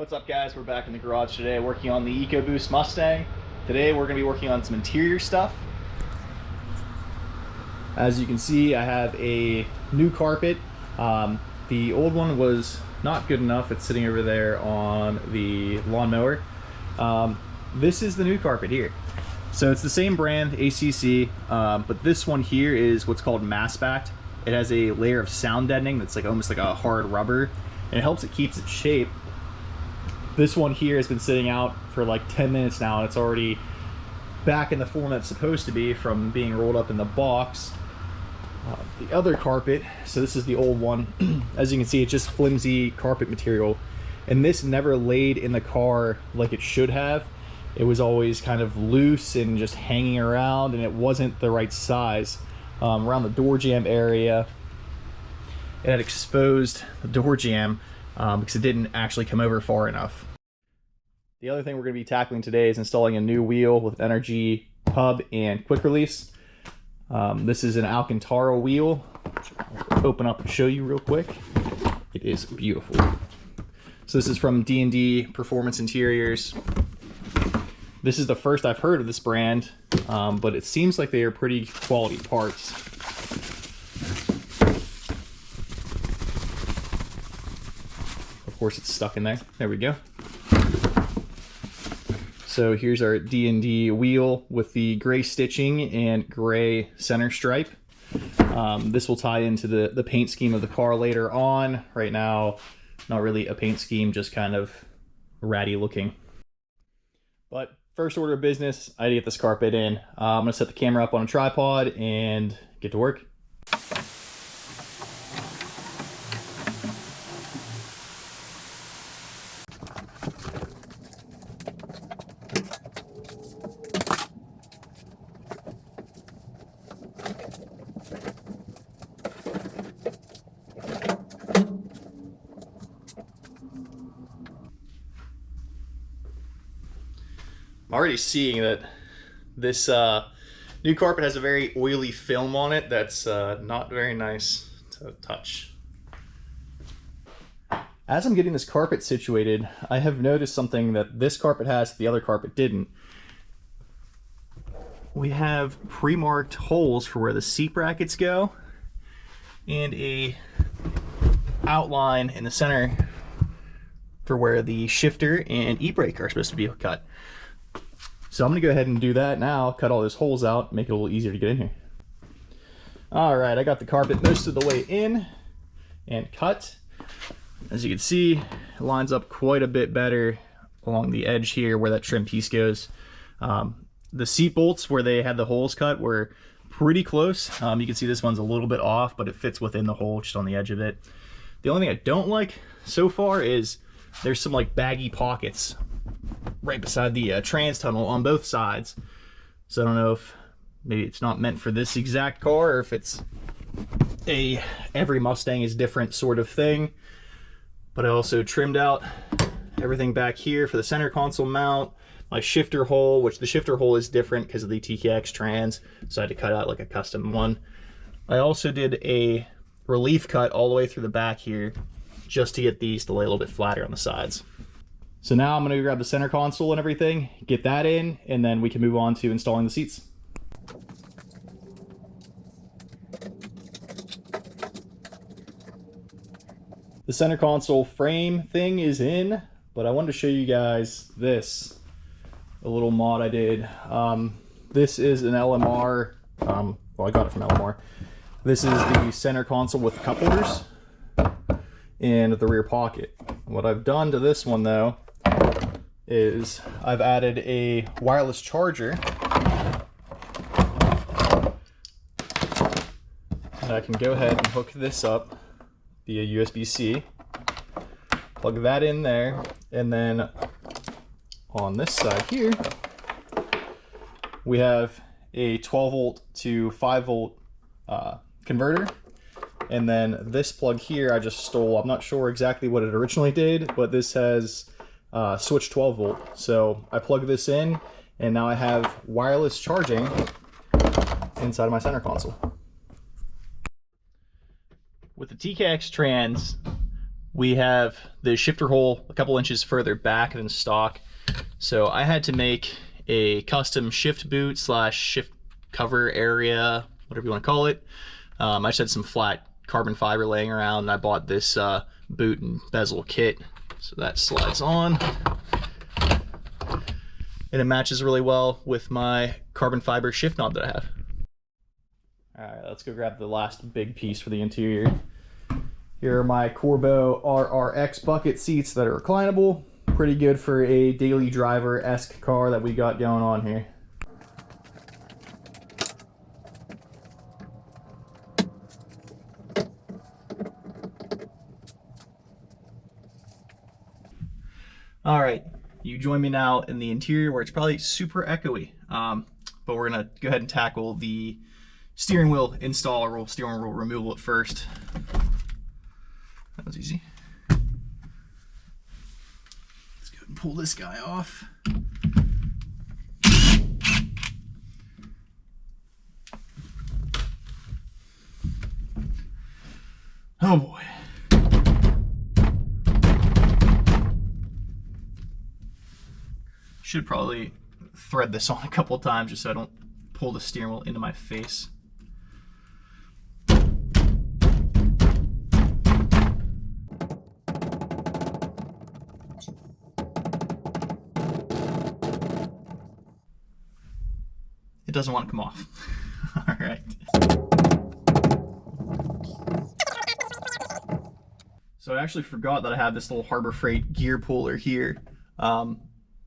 What's up, guys? We're back in the garage today working on the Ecoboost Mustang. Today we're going to be working on some interior stuff. As you can see, I have a new carpet. The old one was not good enough. It's sitting over there on the lawnmower. This is the new carpet here. So it's the same brand, ACC, but this one here is what's called mass backed. It has a layer of sound deadening that's like almost like a hard rubber, and it helps it keeps its shape. This one here has been sitting out for like 10 minutes now, and it's already back in the form that's supposed to be from being rolled up in the box. The other carpet, so this is the old one. As you can see, it's just flimsy carpet material, and this never laid in the car like it should have. It was always kind of loose and just hanging around, and it wasn't the right size. Around the door jamb area, it had exposed the door jamb because it didn't actually come over far enough. The other thing we're going to be tackling today is installing a new wheel with energy hub and quick release. This is an Alcantara wheel, which I'll open up and show you real quick. It is beautiful. So this is from D&D Performance Interiors. This is the first I've heard of this brand, but it seems like they are pretty quality parts. Of course, it's stuck in there. There we go. So here's our D&D wheel with the gray stitching and gray center stripe. This will tie into the paint scheme of the car later on. Right now, not really a paint scheme, just kind of ratty looking. But first order of business, I had to get this carpet in. I'm gonna set the camera up on a tripod and get to work. I'm already seeing that this new carpet has a very oily film on it that's not very nice to touch. As I'm getting this carpet situated, I have noticed something that this carpet has that the other carpet didn't. We have pre-marked holes for where the seat brackets go and a outline in the center for where the shifter and e-brake are supposed to be cut. So I'm gonna go ahead and do that now, cut all those holes out, make it a little easier to get in here. All right, I got the carpet most of the way in and cut. As you can see, it lines up quite a bit better along the edge here where that trim piece goes. The seat bolts where they had the holes cut were pretty close. You can see this one's a little bit off, but it fits within the hole just on the edge of it. The only thing I don't like so far is there's some like baggy pockets right beside the trans tunnel on both sides. So I don't know if maybe it's not meant for this exact car, or if it's every Mustang is different sort of thing. But I also trimmed out everything back here for the center console mount, my shifter hole, which the shifter hole is different because of the TKX trans, so I had to cut out like a custom one. I also did a relief cut all the way through the back here just to get these to lay a little bit flatter on the sides. So now I'm going to grab the center console and everything, get that in, and then we can move on to installing the seats. The center console frame thing is in, but I wanted to show you guys this, a little mod I did. This is an LMR, well, I got it from LMR. This is the center console with cup holders and the rear pocket. What I've done to this one though is I've added a wireless charger, and I can go ahead and hook this up via USB-C, plug that in there, and then on this side here we have a 12 volt to 5 volt converter. And then this plug here I just stole. I'm not sure exactly what it originally did, but this has switch 12 volt. So I plug this in, and now I have wireless charging inside of my center console. With the TKX trans, we have the shifter hole a couple inches further back than stock. So I had to make a custom shift boot slash shift cover area, whatever you want to call it. I just had some flat carbon fiber laying around, and I bought this boot and bezel kit. So that slides on. And it matches really well with my carbon fiber shift knob that I have. All right, let's go grab the last big piece for the interior. Here are my Corbeau RRX bucket seats that are reclinable. Pretty good for a daily driver-esque car that we got going on here. All right, you join me now in the interior where it's probably super echoey, but we're gonna go ahead and tackle the steering wheel install or steering wheel removal at first. That was easy. Let's go ahead and pull this guy off. Oh boy. Should probably thread this on a couple times just so I don't pull the steering wheel into my face. It doesn't want to come off. All right. So I actually forgot that I have this little Harbor Freight gear puller here.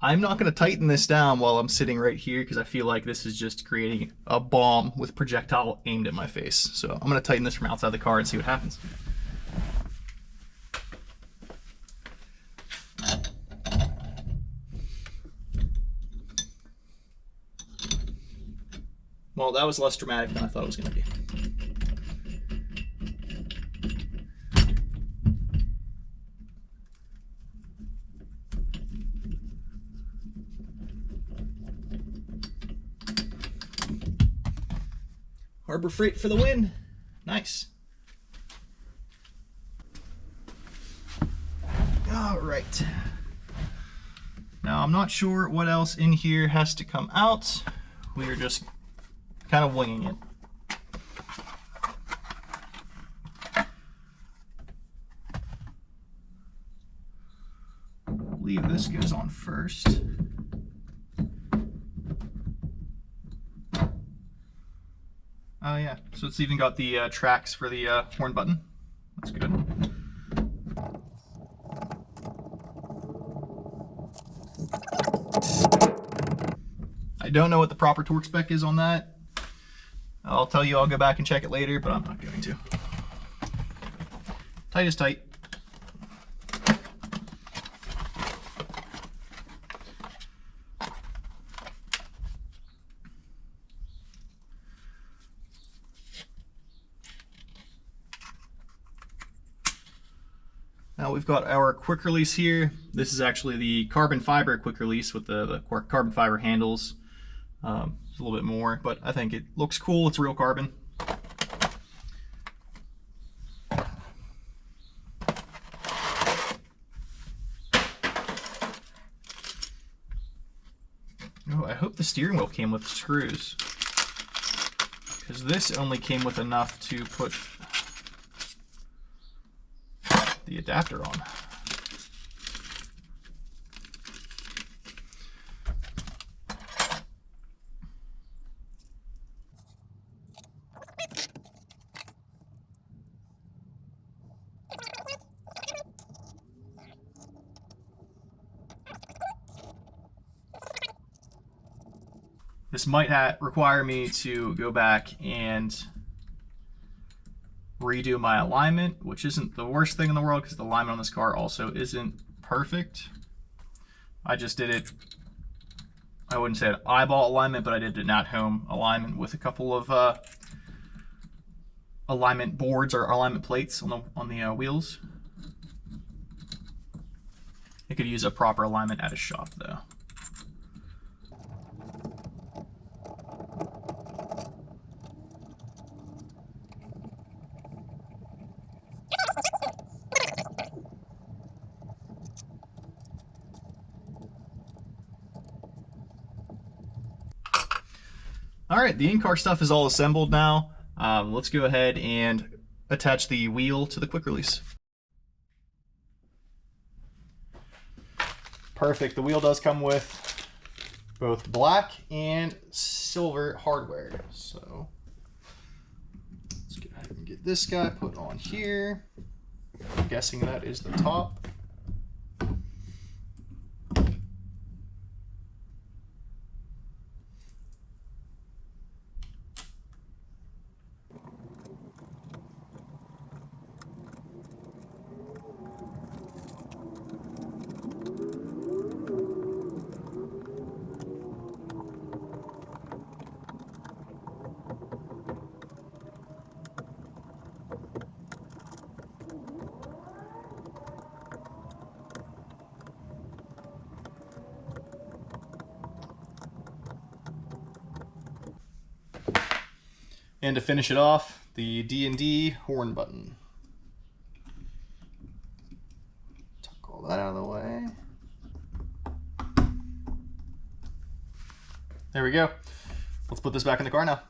I'm not going to tighten this down while I'm sitting right here because I feel like this is just creating a bomb with projectile aimed at my face. So I'm going to tighten this from outside the car and see what happens. Well, that was less dramatic than I thought it was going to be. Harbor Freight for the win. Nice. All right. Now I'm not sure what else in here has to come out. We are just kind of winging it. I believe this goes on first. Oh yeah, so it's even got the tracks for the horn button. That's good. I don't know what the proper torque spec is on that. I'll tell you, I'll go back and check it later, but I'm not going to. Tight is tight. Now we've got our quick release here. This is actually the carbon fiber quick release with the carbon fiber handles. It's a little bit more, but I think it looks cool. It's real carbon. Oh, I hope the steering wheel came with screws, because this only came with enough to put the adapter on. This might require me to go back and redo my alignment, which isn't the worst thing in the world because the alignment on this car also isn't perfect. I just did it, I wouldn't say an eyeball alignment, but I did an at-home alignment with a couple of alignment boards or alignment plates on the wheels. I could use a proper alignment at a shop though. All right, the in-car stuff is all assembled now. Let's go ahead and attach the wheel to the quick release. Perfect, the wheel does come with both black and silver hardware. So let's go ahead and get this guy put on here. I'm guessing that is the top. And to finish it off, the D&D horn button. Tuck all that out of the way. There we go. Let's put this back in the car now.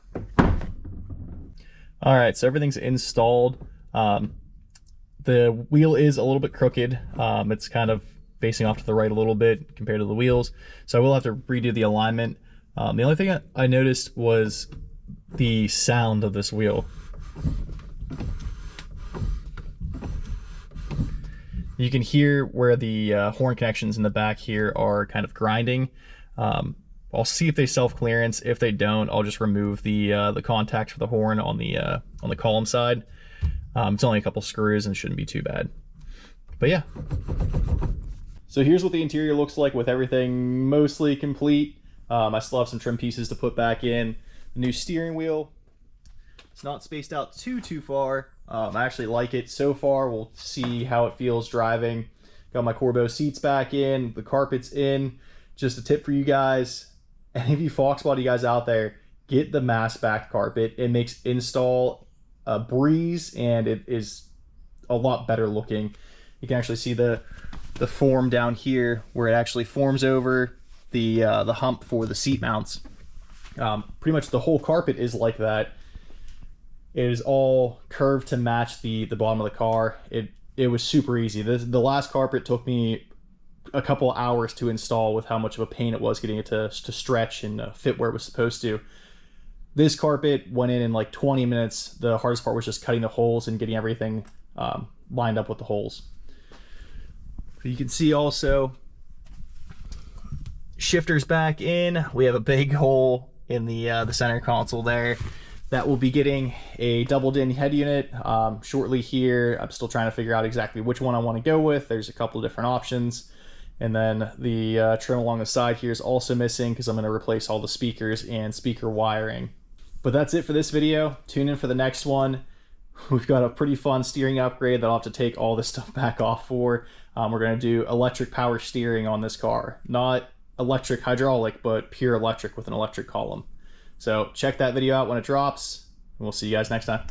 All right, so everything's installed. The wheel is a little bit crooked. It's kind of facing off to the right a little bit compared to the wheels. So I will have to redo the alignment. The only thing I noticed was the sound of this wheel. You can hear where the horn connections in the back here are kind of grinding. I'll see if they self-clearance. If they don't, I'll just remove the contact for the horn on the column side. It's only a couple screws and shouldn't be too bad. But yeah. So here's what the interior looks like with everything mostly complete. I still have some trim pieces to put back in. The new steering wheel, it's not spaced out too far. I actually like it so far. We'll see how it feels driving. Got my Corbeau seats back in, the carpet's in. Just a tip for you guys, any of you Foxbody guys out there, get the mass back carpet. It makes install a breeze and it is a lot better looking. You can actually see the form down here where it actually forms over the hump for the seat mounts. Pretty much the whole carpet is like that. It is all curved to match the bottom of the car. It was super easy. The last carpet took me a couple hours to install with how much of a pain it was getting it to stretch and fit where it was supposed to. This carpet went in like 20 minutes. The hardest part was just cutting the holes and getting everything lined up with the holes. You can see also shifters back in. We have a big hole in the center console there. That will be getting a double din head unit shortly here. I'm still trying to figure out exactly which one I want to go with. There's a couple of different options. And then the trim along the side here is also missing because I'm going to replace all the speakers and speaker wiring. But that's it for this video. Tune in for the next one. We've got a pretty fun steering upgrade that I'll have to take all this stuff back off for. We're going to do electric power steering on this car. Not electric hydraulic, but pure electric with an electric column. So check that video out when it drops, and we'll see you guys next time.